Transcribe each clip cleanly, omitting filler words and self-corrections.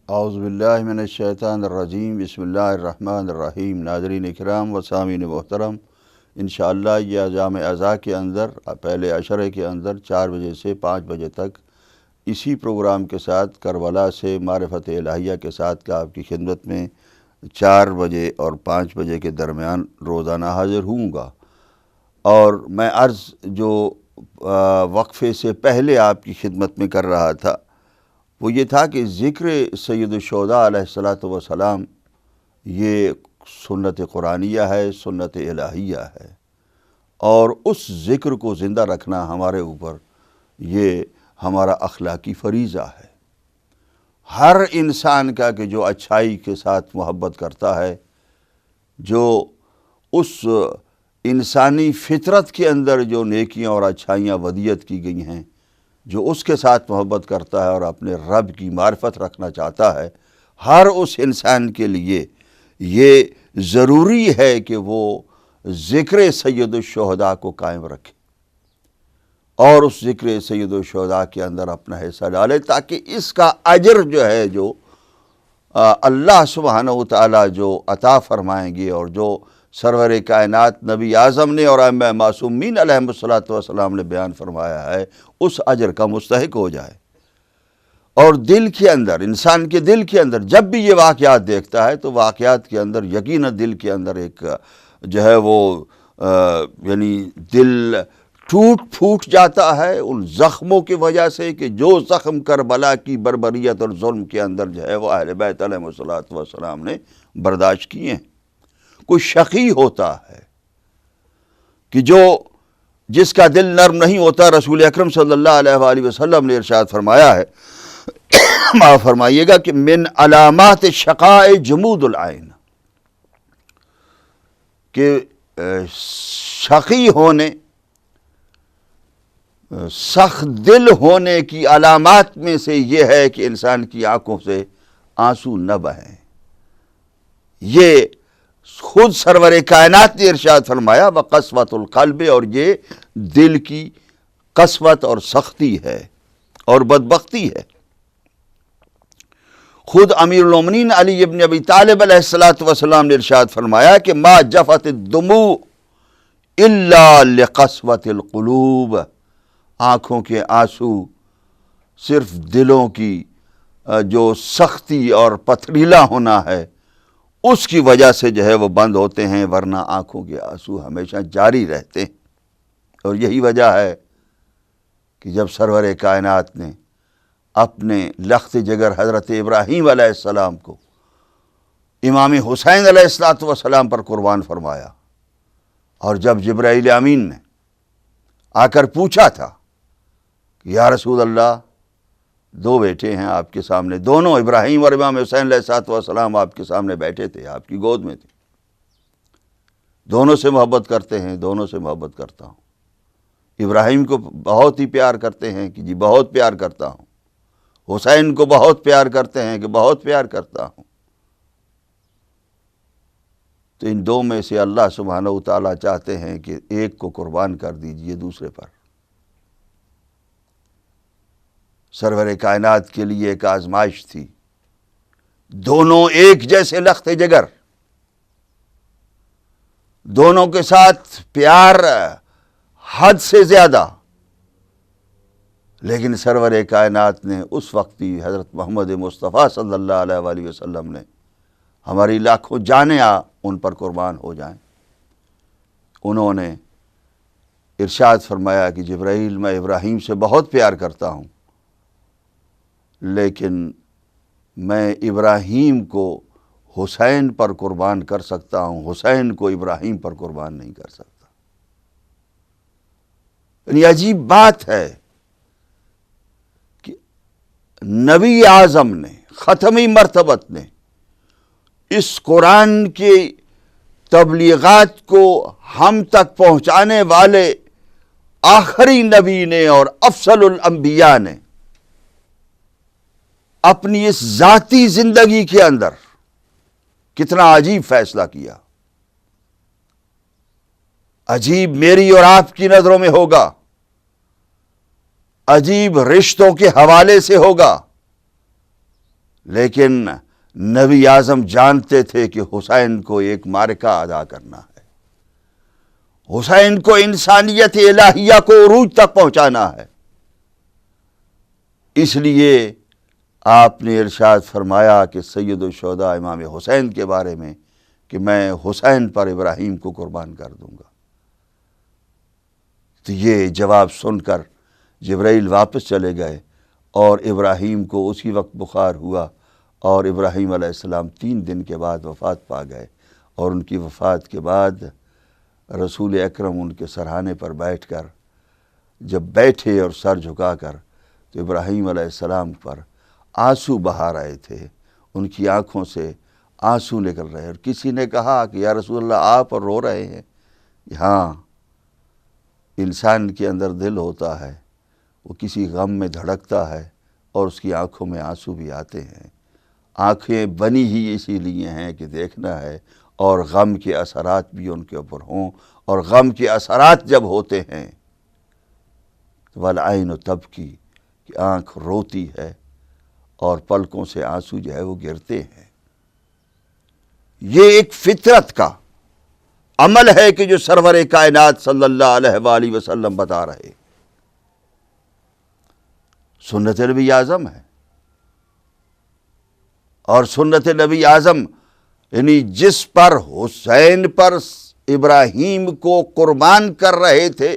اعوذ باللہ من الشیطان الرجیم، بسم اللہ الرحمن الرحیم۔ ناظرین اکرام و سامعین محترم، انشاءاللہ یہ ایام اضحیٰ کے اندر پہلے عشرے کے اندر 4 بجے سے 5 بجے تک اسی پروگرام کے ساتھ کربلا سے معرفت الہیہ کے ساتھ کا آپ کی خدمت میں 4 بجے اور 5 بجے کے درمیان روزانہ حاضر ہوں گا۔ اور میں عرض جو وقفے سے پہلے آپ کی خدمت میں کر رہا تھا وہ یہ تھا کہ ذکر سید الشہداء علیہ الصلاۃ والسلام یہ سنت قرآنیہ ہے، سنت الہیہ ہے، اور اس ذکر کو زندہ رکھنا ہمارے اوپر یہ ہمارا اخلاقی فریضہ ہے۔ ہر انسان کا کہ جو اچھائی کے ساتھ محبت کرتا ہے، جو اس انسانی فطرت کے اندر جو نیکیاں اور اچھائیاں ودیت کی گئی ہیں، جو اس کے ساتھ محبت کرتا ہے اور اپنے رب کی معرفت رکھنا چاہتا ہے، ہر اس انسان کے لیے یہ ضروری ہے کہ وہ ذکر سید الشہداء کو قائم رکھے اور اس ذکر سید الشہداء کے اندر اپنا حصہ ڈالے، تاکہ اس کا اجر جو ہے جو اللہ سبحانہ و تعالیٰ جو عطا فرمائیں گے اور جو سرور کائنات نبی اعظم نے اور ائمہ معصومین علیہم الصلاۃ والسلام نے بیان فرمایا ہے، اس اجر کا مستحق ہو جائے۔ اور دل کے اندر، انسان کے دل کے اندر جب بھی یہ واقعات دیکھتا ہے تو واقعات کے اندر یقیناً دل کے اندر ایک جو ہے وہ یعنی دل ٹوٹ پھوٹ جاتا ہے ان زخموں کی وجہ سے کہ جو زخم کربلا کی بربریت اور ظلم کے اندر جو ہے وہ اہل بیت علیہم الصلاۃ والسلام نے برداشت کیے ہیں۔ کوئی شقی ہوتا ہے کہ جس کا دل نرم نہیں ہوتا، رسول اکرم صلی اللہ علیہ وآلہ وسلم نے ارشاد فرمایا ہے، معاف فرمائیے گا، کہ من علامات شقاء جمود العین، کہ شقی ہونے، سخت دل ہونے کی علامات میں سے یہ ہے کہ انسان کی آنکھوں سے آنسو نہ بہیں۔ یہ خود سرور کائنات نے ارشاد فرمایا، وقسوۃ القلب، اور یہ دل کی قسوت اور سختی ہے اور بدبختی ہے۔ خود امیر المومنین علی ابن ابی طالب علیہ الصلاۃ والسلام نے ارشاد فرمایا کہ ما جفت الدموع الا لقسوۃ القلوب، آنکھوں کے آنسو صرف دلوں کی جو سختی اور پتھریلا ہونا ہے اس کی وجہ سے جو ہے وہ بند ہوتے ہیں، ورنہ آنکھوں کے آنسو ہمیشہ جاری رہتے ہیں۔ اور یہی وجہ ہے کہ جب سرور کائنات نے اپنے لخت جگر حضرت ابراہیم علیہ السلام کو امام حسین علیہ السلام پر قربان فرمایا، اور جب جبرائیل امین نے آ کر پوچھا تھا کہ یا رسول اللہ، 2 بیٹے ہیں آپ کے سامنے، دونوں ابراہیم اور امام حسین علیہ السلام آپ کے سامنے بیٹھے تھے، آپ کی گود میں تھے، دونوں سے محبت کرتے ہیں، دونوں سے محبت کرتا ہوں، ابراہیم کو بہت ہی پیار کرتے ہیں کہ جی بہت پیار کرتا ہوں، حسین کو بہت پیار کرتے ہیں کہ بہت پیار کرتا ہوں، تو ان 2 میں سے اللہ سبحانہ و تعالیٰ چاہتے ہیں کہ ایک کو قربان کر دیجئے دوسرے پر۔ سرور کائنات کے لیے ایک آزمائش تھی، دونوں ایک جیسے لخت جگر، دونوں کے ساتھ پیار حد سے زیادہ، لیکن سرور کائنات نے اس وقت ہی حضرت محمد مصطفیٰ صلی اللہ علیہ وآلہ وسلم نے ہماری لاکھوں جانیں ان پر قربان ہو جائیں، انہوں نے ارشاد فرمایا کہ جبرائیل، میں ابراہیم سے بہت پیار کرتا ہوں، لیکن میں ابراہیم کو حسین پر قربان کر سکتا ہوں، حسین کو ابراہیم پر قربان نہیں کر سکتا۔ یعنی عجیب بات ہے کہ نبی اعظم نے، ختمی مرتبت نے اس قرآن کی تبلیغات کو ہم تک پہنچانے والے آخری نبی نے اور افضل الانبیاء نے اپنی اس ذاتی زندگی کے اندر کتنا عجیب فیصلہ کیا۔ عجیب میری اور آپ کی نظروں میں ہوگا، عجیب رشتوں کے حوالے سے ہوگا، لیکن نبی اعظم جانتے تھے کہ حسین کو ایک معرکہ ادا کرنا ہے، حسین کو انسانیت الہیہ کو عروج تک پہنچانا ہے۔ اس لیے آپ نے ارشاد فرمایا کہ سید الشہداء امام حسین کے بارے میں کہ میں حسین پر ابراہیم کو قربان کر دوں گا۔ تو یہ جواب سن کر جبرائیل واپس چلے گئے اور ابراہیم کو اسی وقت بخار ہوا، اور ابراہیم علیہ السلام 3 دن کے بعد وفات پا گئے۔ اور ان کی وفات کے بعد رسول اکرم ان کے سرہانے پر بیٹھ کر جب بیٹھے اور سر جھکا کر، تو ابراہیم علیہ السلام پر آنسو بہا رہے تھے، ان کی آنکھوں سے آنسو نکل رہے، اور کسی نے کہا کہ یا رسول اللہ آپ رو رہے ہیں؟ ہاں، انسان کے اندر دل ہوتا ہے، وہ کسی غم میں دھڑکتا ہے اور اس کی آنکھوں میں آنسو بھی آتے ہیں۔ آنکھیں بنی ہی اسی لیے ہیں کہ دیکھنا ہے، اور غم کے اثرات بھی ان کے اوپر ہوں، اور غم کے اثرات جب ہوتے ہیں والعین تبکی، کہ آنکھ روتی ہے اور پلکوں سے آنسو جو ہے وہ گرتے ہیں۔ یہ ایک فطرت کا عمل ہے کہ جو سرور کائنات صلی اللہ علیہ وآلہ وسلم بتا رہے، سنت نبی اعظم ہے۔ اور سنت نبی اعظم یعنی جس پر حسین پر ابراہیم کو قربان کر رہے تھے،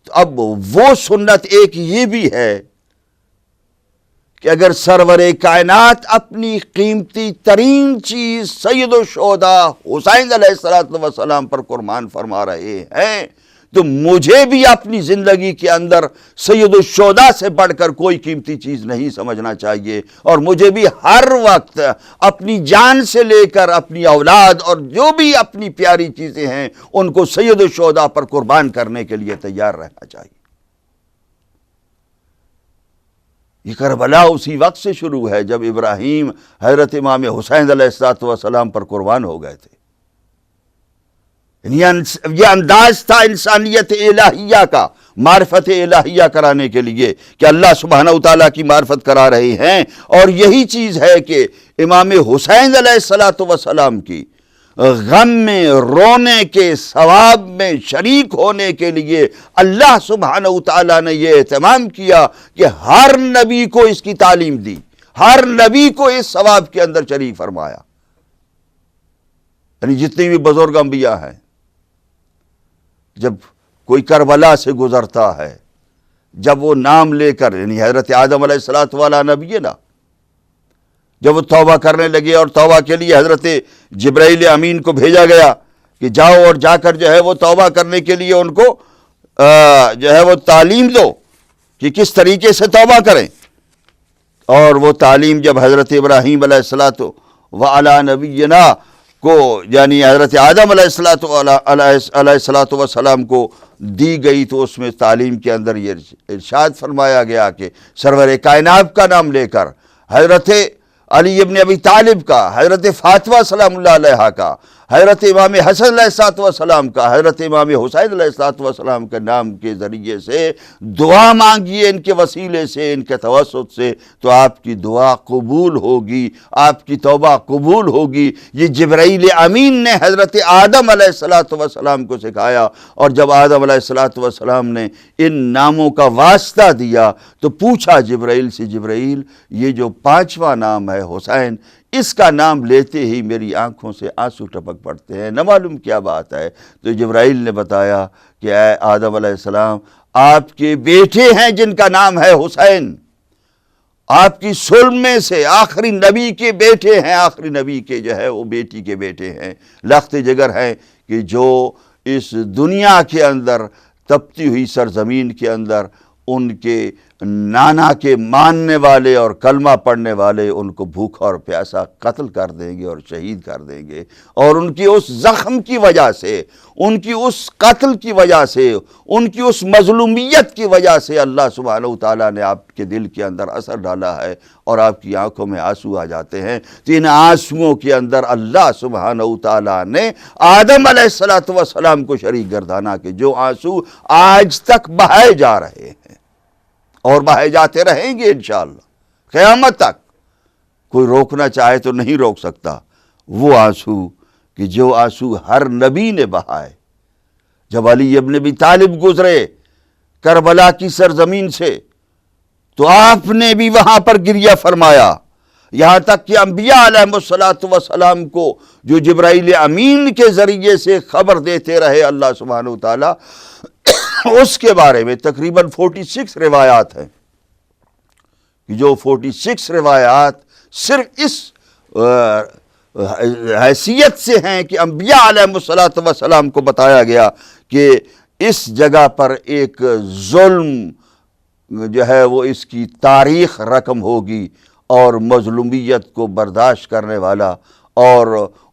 تو اب وہ سنت ایک یہ بھی ہے کہ اگر سرور کائنات اپنی قیمتی ترین چیز سید الشہداء حسین علیہ السلام پر قربان فرما رہے ہیں، تو مجھے بھی اپنی زندگی کے اندر سید الشہداء سے بڑھ کر کوئی قیمتی چیز نہیں سمجھنا چاہیے، اور مجھے بھی ہر وقت اپنی جان سے لے کر اپنی اولاد اور جو بھی اپنی پیاری چیزیں ہیں ان کو سید الشہداء پر قربان کرنے کے لیے تیار رہنا چاہیے۔ یہ کربلا اسی وقت سے شروع ہے جب ابراہیم حضرت امام حسین علیہ السلام پر قربان ہو گئے تھے۔ یہ انداز تھا انسانیت الہیہ کا، معرفت الہیہ کرانے کے لیے کہ اللہ سبحانہ وتعالیٰ کی معرفت کرا رہے ہیں، اور یہی چیز ہے کہ امام حسین علیہ السلام کی غم میں رونے کے ثواب میں شریک ہونے کے لیے اللہ سبحانہ وتعالیٰ نے یہ اہتمام کیا کہ ہر نبی کو اس کی تعلیم دی، ہر نبی کو اس ثواب کے اندر شریک فرمایا۔ یعنی جتنی بھی بزرگ انبیاء ہیں، جب کوئی کربلا سے گزرتا ہے، جب وہ نام لے کر، یعنی حضرت آدم علیہ الصلوۃ والسلام نبی نا، جب وہ توبہ کرنے لگے اور توبہ کے لیے حضرت جبرائیل امین کو بھیجا گیا کہ جاؤ اور جا کر جو ہے وہ توبہ کرنے کے لیے ان کو جو ہے وہ تعلیم دو کہ کس طریقے سے توبہ کریں، اور وہ تعلیم جب حضرت ابراہیم علیہ الصلوۃ وعلی نبینا کو یعنی حضرت آدم علیہ السلام کو دی گئی، تو اس میں تعلیم کے اندر یہ ارشاد فرمایا گیا کہ سرور کائنات کا نام لے کر حضرت علی ابن ابی طالب کا، حضرت فاطمہ سلام اللہ علیہ کا، حضرت امام حسن علیہ السلام کا، حضرت امام حسین علیہ السلام کے نام کے ذریعے سے دعا مانگیے، ان کے وسیلے سے، ان کے توسط سے، تو آپ کی دعا قبول ہوگی، آپ کی توبہ قبول ہوگی۔ یہ جبرائیل امین نے حضرت آدم علیہ السلام کو سکھایا، اور جب آدم علیہ السلام نے ان ناموں کا واسطہ دیا تو پوچھا جبرائیل سے، جبرائیل یہ جو 5واں نام ہے حسین، اس کا نام لیتے ہی میری آنکھوں سے آنسو ٹپک پڑتے ہیں، نہ معلوم کیا بات ہے۔ تو جبرائیل نے بتایا کہ اے آدم علیہ السلام، آپ کے بیٹے ہیں جن کا نام ہے حسین، آپ کی سلم میں سے آخری نبی کے بیٹے ہیں، آخری نبی کے جو ہے وہ بیٹی کے بیٹے ہیں، لخت جگر ہیں، کہ جو اس دنیا کے اندر تپتی ہوئی سرزمین کے اندر ان کے نانا کے ماننے والے اور کلمہ پڑھنے والے ان کو بھوکا اور پیاسا قتل کر دیں گے اور شہید کر دیں گے، اور ان کی اس زخم کی وجہ سے، ان کی اس قتل کی وجہ سے، ان کی اس مظلومیت کی وجہ سے اللہ سبحانہ وتعالیٰ نے آپ کے دل کے اندر اثر ڈالا ہے، اور آپ کی آنکھوں میں آنسو آ جاتے ہیں۔ تو ان آنسوؤں کے اندر اللہ سبحانہ وتعالیٰ نے آدم علیہ السلام کو شریک گردانا کہ جو آنسو آج تک بہائے جا رہے ہیں اور بہائے جاتے رہیں گے انشاءاللہ قیامت تک، کوئی روکنا چاہے تو نہیں روک سکتا، وہ آنسو کہ جو آنسو ہر نبی نے بہائے۔ جب علی ابن ابی طالب گزرے کربلا کی سرزمین سے تو آپ نے بھی وہاں پر گریہ فرمایا، یہاں تک کہ انبیاء علیہ السلام کو جو جبرائیل امین کے ذریعے سے خبر دیتے رہے اللہ سبحانہ وتعالی، اس کے بارے میں تقریباً 46 روایات ہیں، جو 46 روایات صرف اس حیثیت سے ہیں کہ انبیاء علیہ السلام کو بتایا گیا کہ اس جگہ پر ایک ظلم جو ہے وہ اس کی تاریخ رقم ہوگی، اور مظلومیت کو برداشت کرنے والا اور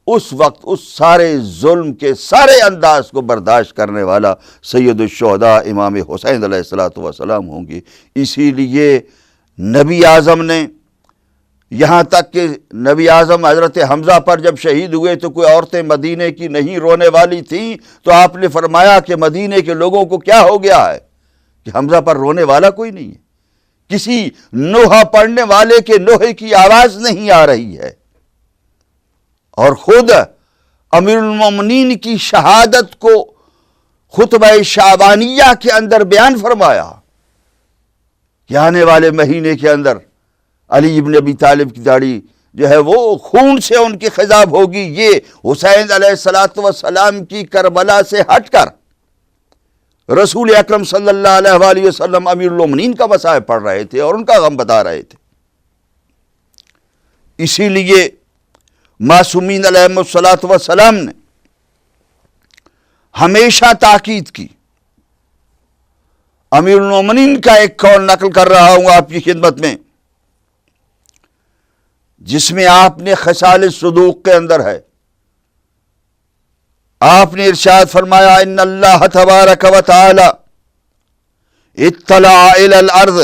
اس وقت اس سارے ظلم کے سارے انداز کو برداشت کرنے والا سید الشہداء امام حسین علیہ السلام ہوں گے۔ اسی لیے نبی اعظم نے، یہاں تک کہ نبی اعظم حضرت حمزہ پر جب شہید ہوئے تو کوئی عورتیں مدینے کی نہیں رونے والی تھیں، تو آپ نے فرمایا کہ مدینے کے لوگوں کو کیا ہو گیا ہے کہ حمزہ پر رونے والا کوئی نہیں ہے، کسی نوحہ پڑھنے والے کے نوحے کی آواز نہیں آ رہی ہے۔ اور خود امیر المومنین کی شہادت کو خطبہ شعبانیہ کے اندر بیان فرمایا کہ آنے والے مہینے کے اندر علی ابن ابی طالب کی داڑھی جو ہے وہ خون سے ان کی خضاب ہوگی۔ یہ حسین علیہ السلام کی کربلا سے ہٹ کر رسول اکرم صلی اللہ علیہ وآلہ وسلم امیر المومنین کا مصائب پڑھ رہے تھے اور ان کا غم بتا رہے تھے۔ اسی لیے معصومین علیہ السلام نے ہمیشہ تاکید کی۔ امیر المومنین کا ایک قول نقل کر رہا ہوں آپ کی خدمت میں، جس میں آپ نے خصال صدوق کے اندر ہے، آپ نے ارشاد فرمایا ان اللہ تبارک و تعالی اطلع الی الارض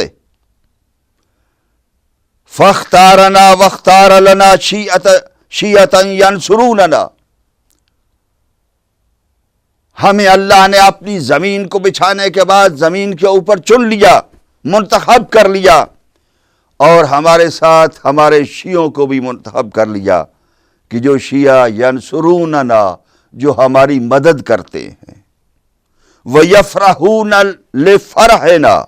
فاختارنا واختار لنا شیعتا ینصروننا۔ ہمیں اللہ نے اپنی زمین کو بچھانے کے بعد زمین کے اوپر چن لیا، منتخب کر لیا، اور ہمارے ساتھ ہمارے شیعوں کو بھی منتخب کر لیا کہ جو شیعہ ینصروننا، جو ہماری مدد کرتے ہیں، وَيَفْرَحُونَ لِفَرْحِنَا،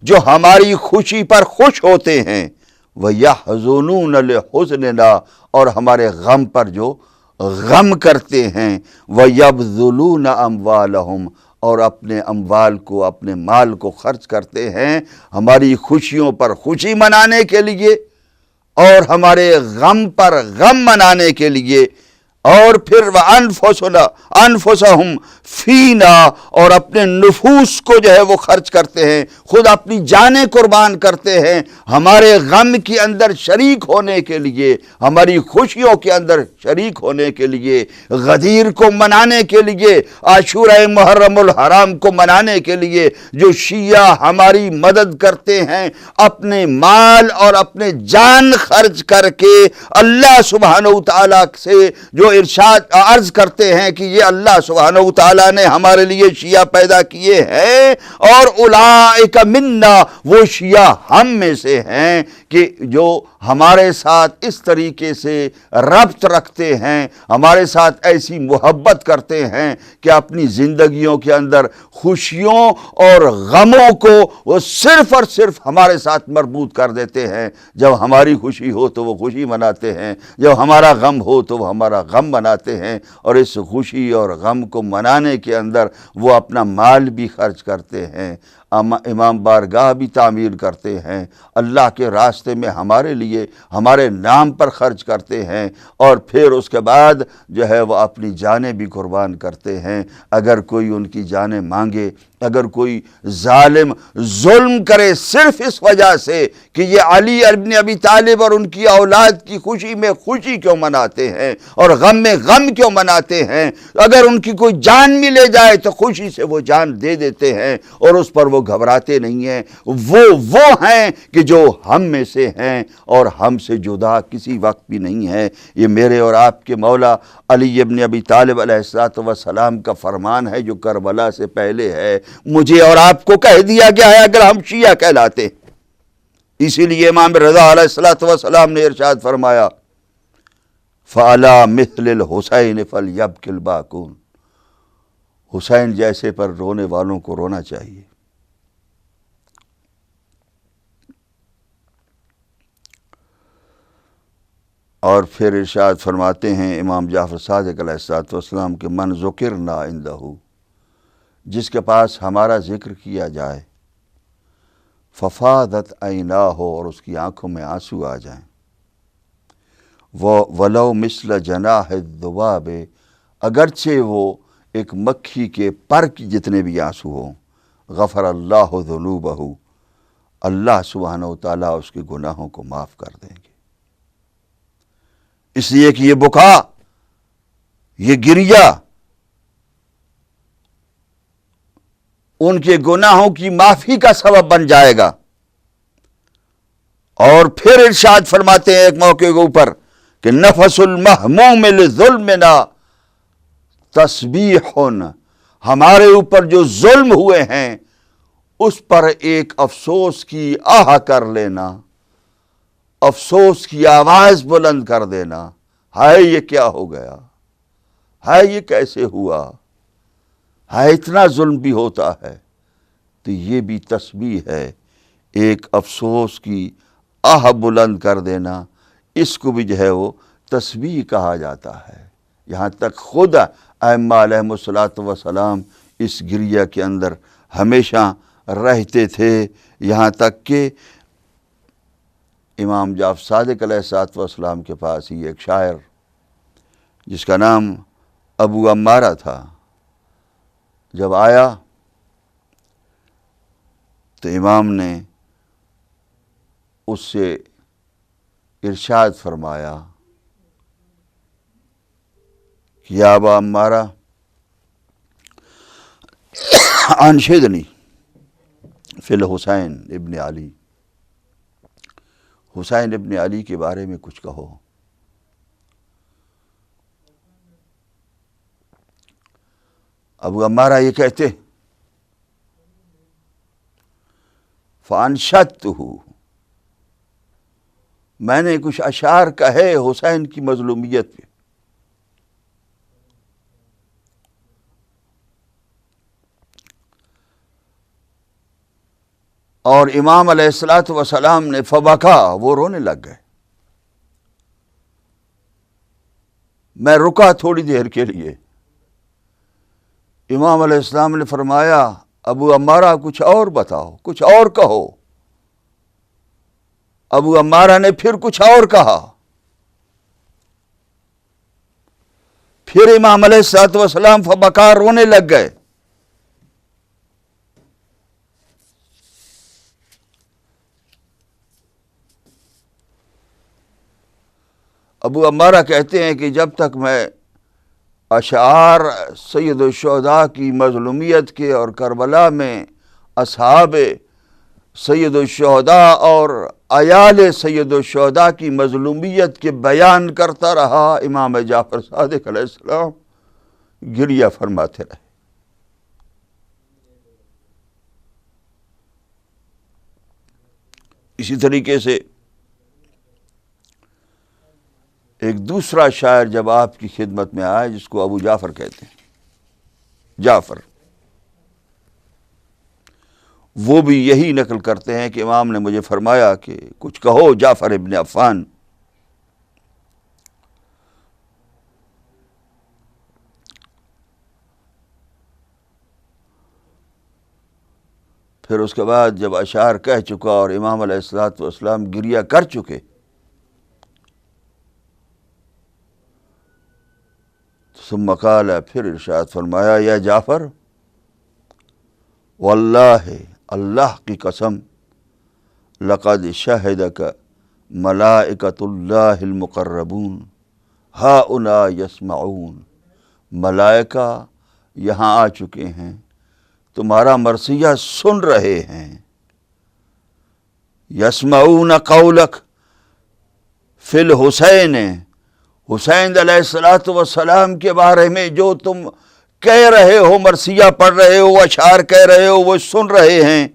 جو ہماری خوشی پر خوش ہوتے ہیں، وَيَحْزُنُونَ لِحُزْنِنَا، اور ہمارے غم پر جو غم کرتے ہیں، وَيَبْذُلُونَ أَمْوَالَهُمْ، اور اپنے اموال کو، اپنے مال کو خرچ کرتے ہیں ہماری خوشیوں پر خوشی منانے کے لیے اور ہمارے غم پر غم منانے کے لیے، اور پھر وَأَنفُسَهُمْ فِينَا، اور اپنے نفوس کو جو ہے وہ خرچ کرتے ہیں، خود اپنی جانیں قربان کرتے ہیں ہمارے غم کے اندر شریک ہونے کے لیے، ہماری خوشیوں کے اندر شریک ہونے کے لیے، غدیر کو منانے کے لیے، عاشورہ محرم الحرام کو منانے کے لیے۔ جو شیعہ ہماری مدد کرتے ہیں اپنے مال اور اپنے جان خرچ کر کے، اللہ سبحانہ وتعالیٰ سے جو ارشاد عرض کرتے ہیں کہ یہ اللہ سبحانہ وتعالیٰ نے ہمارے لیے شیعہ پیدا کیے ہیں، اور اولئک منا، وہ شیعہ ہم میں سے ہیں کہ جو ہمارے ساتھ اس طریقے سے ربط رکھتے ہیں، ہمارے ساتھ ایسی محبت کرتے ہیں کہ اپنی زندگیوں کے اندر خوشیوں اور غموں کو وہ صرف اور صرف ہمارے ساتھ مربوط کر دیتے ہیں۔ جب ہماری خوشی ہو تو وہ خوشی مناتے ہیں، جب ہمارا غم ہو تو وہ ہمارا غم مناتے ہیں، اور اس خوشی اور غم کو منانے کے اندر وہ اپنا مال بھی خرچ کرتے ہیں، امام بارگاہ بھی تعمیر کرتے ہیں، اللہ کے راستے میں ہمارے لیے ہمارے نام پر خرچ کرتے ہیں، اور پھر اس کے بعد جو ہے وہ اپنی جانیں بھی قربان کرتے ہیں۔ اگر کوئی ان کی جانیں مانگے، اگر کوئی ظالم ظلم کرے صرف اس وجہ سے کہ یہ علی ابن ابی طالب اور ان کی اولاد کی خوشی میں خوشی کیوں مناتے ہیں اور غم میں غم کیوں مناتے ہیں، اگر ان کی کوئی جان بھی لے جائے تو خوشی سے وہ جان دے دیتے ہیں اور اس پر وہ گھبراتے نہیں ہیں، وہ ہیں کہ جو ہم میں سے ہیں اور ہم سے جدا کسی وقت بھی نہیں ہیں۔ یہ میرے اور آپ کے مولا علی ابن ابی طالب علیہ السلام کا فرمان ہے جو کربلا سے پہلے ہے، مجھے اور آپ کو کہہ دیا گیا ہے اگر ہم شیعہ کہلاتے۔ اسی لیے امام رضا علیہ الصلوۃ والسلام نے ارشاد فرمایا فعلی مثل الحسین فلیبک الباکون، حسین جیسے پر رونے والوں کو رونا چاہیے۔ اور پھر ارشاد فرماتے ہیں امام جعفر صادق علیہ الصلوۃ والسلام کہ من ذکرنا عندہ، جس کے پاس ہمارا ذکر کیا جائے، ففاضت عیناہ، اور اس کی آنکھوں میں آنسو آ جائیں، ولو مثل جناح الذباب، اگرچہ وہ ایک مکھی کے پر کی جتنے بھی آنسو ہوں، غفر اللہ ذنوبہ، اللہ سبحانہ و تعالیٰ اس کے گناہوں کو معاف کر دیں گے۔ اس لیے کہ یہ بکا، یہ گریہ ان کے گناہوں کی معافی کا سبب بن جائے گا۔ اور پھر ارشاد فرماتے ہیں ایک موقع کے اوپر کہ نفس المحموم لظلمنا تسبیح، ہمارے اوپر جو ظلم ہوئے ہیں اس پر ایک افسوس کی آہ کر لینا، افسوس کی آواز بلند کر دینا، ہائے یہ کیا ہو گیا، ہائے یہ کیسے ہوا، ہائے اتنا ظلم بھی ہوتا ہے۔ تو یہ بھی تسبیح ہے، ایک افسوس کی آہ بلند کر دینا، اس کو بھی جو ہے وہ تسبیح کہا جاتا ہے۔ یہاں تک خود ائمہ علیہم الصلوۃ والسلام اس گریہ کے اندر ہمیشہ رہتے تھے، یہاں تک کہ امام جعفر صادق علیہ الصلوۃ والسلام کے پاس ہی ایک شاعر جس کا نام ابو عمارہ تھا، جب آیا تو امام نے اس سے ارشاد فرمایا کہ یا ابا عمارہ انشدنی فی الحسین ابن علی، حسین ابن علی کے بارے میں کچھ کہو۔ ابو عمارہ یہ کہتے فانشدتہ، میں نے کچھ اشعار کہے حسین کی مظلومیت پہ۔ اور امام علیہ الصلوۃ والسلام نے فبکا، وہ رونے لگ گئے۔ میں رکا تھوڑی دیر کے لیے، امام علیہ السلام نے فرمایا ابو عمارہ کچھ اور بتاؤ، کچھ اور کہو۔ ابو عمارہ نے پھر کچھ اور کہا، پھر امام علیہ الصلوۃ والسلام فبکا، رونے لگ گئے۔ ابو عمارہ کہتے ہیں کہ جب تک میں اشعار سید الشہداء کی مظلومیت کے اور کربلا میں اصحاب سید الشہداء اور عیال سید الشہداء کی مظلومیت کے بیان کرتا رہا، امام جعفر صادق علیہ السلام گریہ فرماتے رہے۔ اسی طریقے سے ایک دوسرا شاعر جب آپ کی خدمت میں آئے جس کو ابو جعفر کہتے ہیں، جعفر، وہ بھی یہی نقل کرتے ہیں کہ امام نے مجھے فرمایا کہ کچھ کہو جعفر ابن عفان۔ پھر اس کے بعد جب اشعار کہہ چکا اور امام علیہ الصلوۃ والسلام گریہ کر چکے، ثم قال، پھر ارشاد فرمایا یا جعفر واللہ، اللہ کی قسم، لقد شہدک ملائکۃ اللہ المقربون ہؤلاء یسمعون، ملائکہ یہاں آ چکے ہیں، تمہارا مرثیہ سن رہے ہیں۔ یسمعون قولک فی الحسین، حسین علیہ الصلوۃ والسلام کے بارے میں جو تم کہہ رہے ہو، مرثیہ پڑھ رہے ہو، اشعار کہہ رہے ہو، وہ سن رہے ہیں۔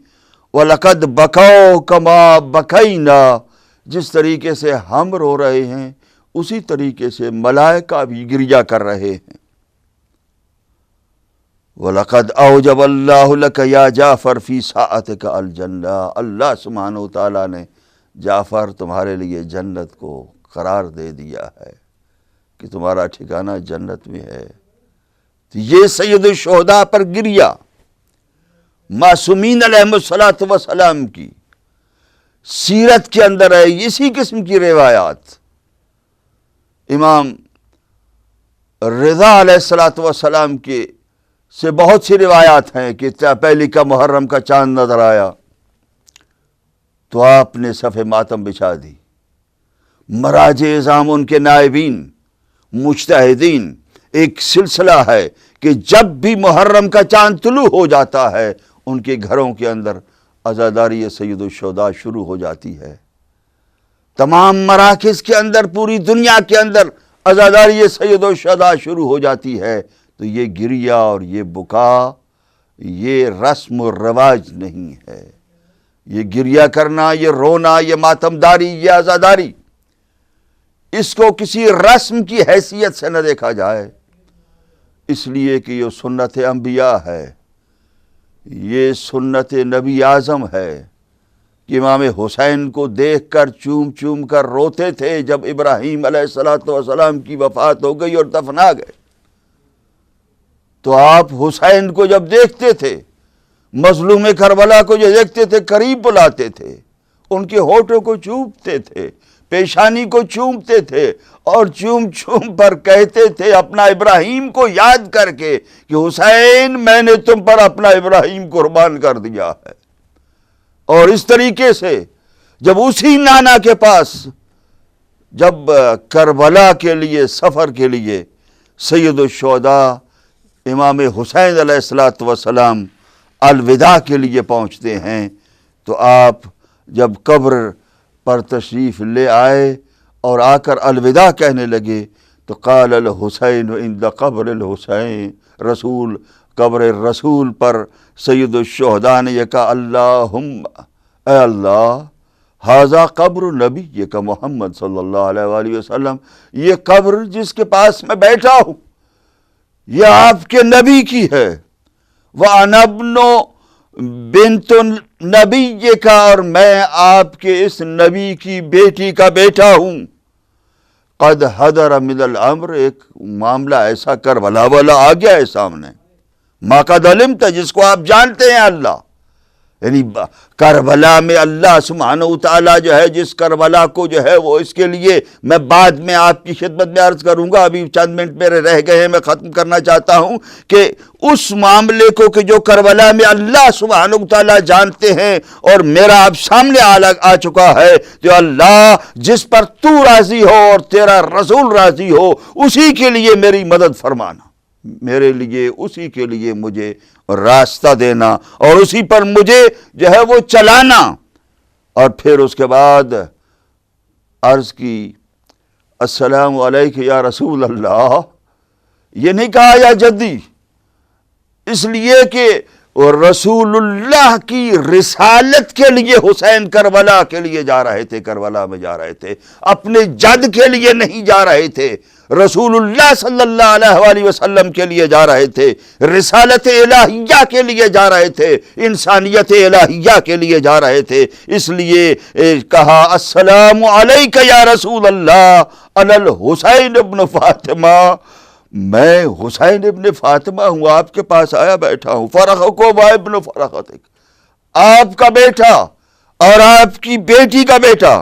وَلَقَدْ بَكَوْا كَمَا بَكَيْنَا، جس طریقے سے ہم رو رہے ہیں اسی طریقے سے ملائکہ بھی گریا کر رہے ہیں۔ وَلَقَدْ أَوْجَبَ اللَّهُ لَكَ يَا جعفر فِي سَاعَتِكَ الْجَنَّةَ، اللہ سبحانہ وتعالیٰ نے جعفر تمہارے لیے جنت کو قرار دے دیا ہے کہ تمہارا ٹھکانہ جنت میں ہے۔ تو یہ سید الشہداء پر گریا معصومین علیہم السلام کی سیرت کے اندر ہے اسی قسم کی روایات۔ امام رضا علیہ السلام کے سے بہت سی روایات ہیں کہ پہلی کا محرم کا چاند نظر آیا تو آپ نے صف ماتم بچھا دی۔ مراج اعظام ان کے نائبین مجتہدین ایک سلسلہ ہے کہ جب بھی محرم کا چاند طلوع ہو جاتا ہے ان کے گھروں کے اندر عزاداری سید الشہداء شروع ہو جاتی ہے۔ تمام مراکز کے اندر پوری دنیا کے اندر عزاداری سید الشہداء شروع ہو جاتی ہے۔ تو یہ گریا اور یہ بکا یہ رسم و رواج نہیں ہے، یہ گریا کرنا، یہ رونا، یہ ماتمداری، یہ عزاداری اس کو کسی رسم کی حیثیت سے نہ دیکھا جائے، اس لیے کہ یہ سنت انبیاء ہے، یہ سنت نبی اعظم ہے کہ امام حسین کو دیکھ کر چوم چوم کر روتے تھے جب ابراہیم علیہ السلام کی وفات ہو گئی اور دفنا گئے۔ تو آپ حسین کو جب دیکھتے تھے، مظلوم کربلا کو جو دیکھتے تھے قریب بلاتے تھے، ان کے ہونٹوں کو چومتے تھے، پیشانی کو چومتے تھے اور چوم چوم پر کہتے تھے اپنا ابراہیم کو یاد کر کے کہ حسین میں نے تم پر اپنا ابراہیم قربان کر دیا ہے۔ اور اس طریقے سے جب اسی نانا کے پاس جب کربلا کے لیے سفر کے لیے سید الشہداء امام حسین علیہ السلام الوداع کے لیے پہنچتے ہیں تو آپ جب قبر پر تشریف لے آئے اور آ کر الوداع کہنے لگے تو قال الحسین عند قبر الحسین، رسول قبر رسول پر سید الشہداء نے یہ کہا اللہم اے اللہ ھذا قبر نبی کا محمد صلی اللہ علیہ وآلہ وسلم، یہ قبر جس کے پاس میں بیٹھا ہوں یہ آپ کے نبی کی ہے، وَأَنَا ابْنُ بِنْتُ نَبِيِّ کا، اور میں آپ کے اس نبی کی بیٹی کا بیٹا ہوں۔ قد حضر من الامر، ایک معاملہ ایسا کربلا والا آ گیا ہے سامنے، ما قد علمت، جس کو آپ جانتے ہیں اللہ، یعنی کربلا میں اللہ سبحانہ وتعالیٰ جو ہے جس کربلا کو جو ہے وہ اس کے لیے میں بعد میں آپ کی خدمت میں عرض کروں گا، ابھی چند منٹ میرے رہ گئے ہیں، میں ختم کرنا چاہتا ہوں کہ اس معاملے کو کہ جو کربلا میں اللہ سبحانہ وتعالیٰ جانتے ہیں اور میرا اب سامنے آ چکا ہے، تو اللہ جس پر تو راضی ہو اور تیرا رسول راضی ہو اسی کے لیے میری مدد فرمانا، میرے لیے اسی کے لیے مجھے راستہ دینا اور اسی پر مجھے جو ہے وہ چلانا۔ اور پھر اس کے بعد عرض کی السلام علیکم یا رسول اللہ، یہ نہیں کہا یا جدی، اس لیے کہ رسول اللہ کی رسالت کے لیے حسین کربلا کے لیے جا رہے تھے، کربلا میں جا رہے تھے، اپنے جد کے لیے نہیں جا رہے تھے، رسول اللہ صلی اللہ علیہ وآلہ وسلم کے لیے جا رہے تھے، رسالت الہیہ کے لیے جا رہے تھے، انسانیت الہیہ کے لیے جا رہے تھے، اس لیے کہا السلام علیک یا رسول اللہ انا الحسین ابن فاطمہ، میں حسین ابن فاطمہ ہوں، آپ کے پاس آیا بیٹھا ہوں، فرخکم ابن فرختک، آپ کا بیٹا اور آپ کی بیٹی کا بیٹا،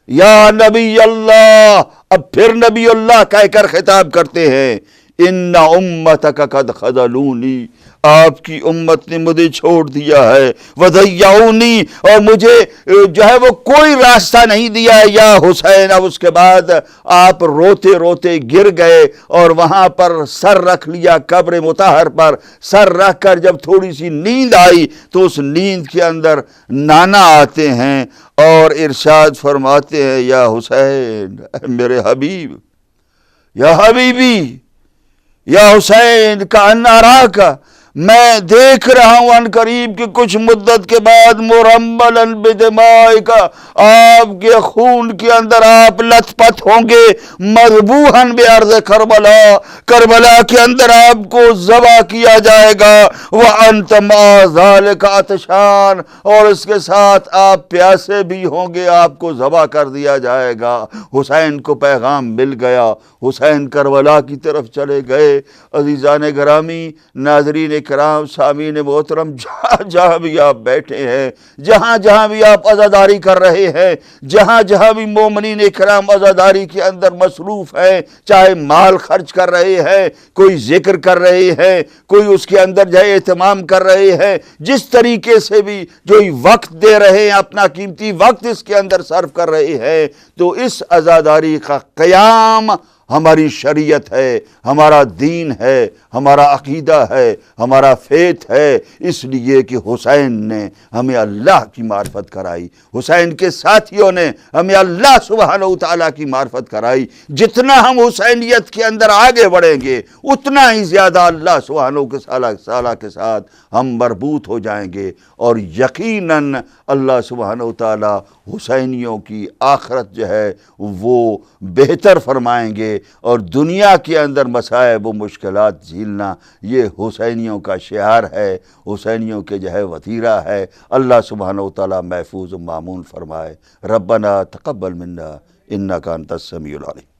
یا نبی اللہ، اب پھر نبی اللہ کہہ کر خطاب کرتے ہیں، ان امتک قد خذلونی، آپ کی امت نے مجھے چھوڑ دیا ہے، وضیعونی، اور مجھے جو ہے وہ کوئی راستہ نہیں دیا ہے یا حسین۔ اب اس کے بعد آپ روتے روتے گر گئے اور وہاں پر سر رکھ لیا، قبر مطہر پر سر رکھ کر جب تھوڑی سی نیند آئی تو اس نیند کے اندر نانا آتے ہیں اور ارشاد فرماتے ہیں یا حسین، میرے حبیب، یا حبیبی، یا حسین کأن اراک، میں دیکھ رہا ہوں ان قریب کہ کچھ مدت کے بعد مرملا بدمائک، آپ کے خون کے اندر آپ لت پت ہوں گے، مذبوحا بارض کربلا، کربلا کے اندر آپ کو ذبح کیا جائے گا، وانت مع ذلک عطشان، اور اس کے ساتھ آپ پیاسے بھی ہوں گے، آپ کو ذبح کر دیا جائے گا۔ حسین کو پیغام مل گیا، حسین کربلا کی طرف چلے گئے۔ عزیزان گرامی، ناظرین کرام، سامعین محترم، جہاں جہاں بھی آپ بیٹھے ہیں، جہاں جہاں بھی آپ عزاداری کر رہے ہیں، جہاں جہاں بھی مومنین کرام عزاداری کے اندر مصروف ہیں، چاہے مال خرچ کر رہے ہیں، کوئی ذکر کر رہے ہیں، کوئی اس کے اندر جو ہے اہتمام کر رہے ہیں، جس طریقے سے بھی جو وقت دے رہے ہیں، اپنا قیمتی وقت اس کے اندر صرف کر رہے ہیں، تو اس عزاداری کا قیام ہماری شریعت ہے، ہمارا دین ہے، ہمارا عقیدہ ہے، ہمارا فیت ہے، اس لیے کہ حسین نے ہمیں اللہ کی معرفت کرائی، حسین کے ساتھیوں نے ہمیں اللہ سبحانہ وتعالیٰ کی معرفت کرائی۔ جتنا ہم حسینیت کے اندر آگے بڑھیں گے، اتنا ہی زیادہ اللہ سبحانہ وتعالیٰ کے ساتھ ہم مربوط ہو جائیں گے، اور یقیناً اللہ سبحانہ وتعالیٰ حسینیوں کی آخرت جو ہے وہ بہتر فرمائیں گے، اور دنیا کے اندر مصائب و مشکلات جھیلنا یہ حسینیوں کا شعار ہے، حسینیوں کے جو ہے وتیرہ ہے۔ اللہ سبحانہ وتعالیٰ محفوظ و مامون فرمائے۔ ربنا تقبل منا انک انت السمیع العلیم۔